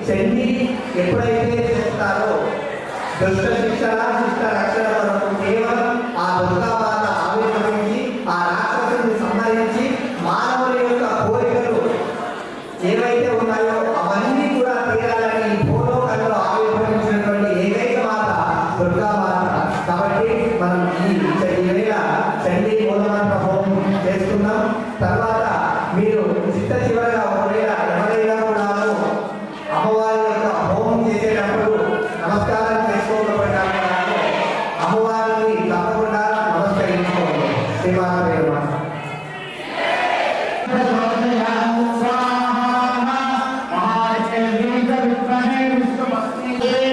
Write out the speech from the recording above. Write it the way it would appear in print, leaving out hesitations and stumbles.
చండీ ఎప్పుడైతే చేస్తారో దుష్ట శిక్షణ శిష్ట రక్షణ వరకు కేవలం ఆ దుర్గామాత ఆవిర్భవించి ఆ రాక్షసుని సంహరించి మానవుల యొక్క కోరికలు ఏవైతే ఉన్నాయో అవన్నీ కూడా తీరాలని భూలోకంలో ఆవిర్భవించినటువంటి ఏకైక మాత దుర్గామాత. కాబట్టి మనం ఈ వేళ చండీ మూలమంత్ర హోమం చేస్తున్నాం. తర్వాత మీరు చిట్ట చివరగా ఒకవేళ ఎవరైనా కూడా అమ్మవారి యొక్క హోమం చేసేటప్పుడు నమస్కారం చేసుకోకపోయినా అమ్మవారిని తప్పకుండా నమస్కరించుకోండి. శ్రీమాత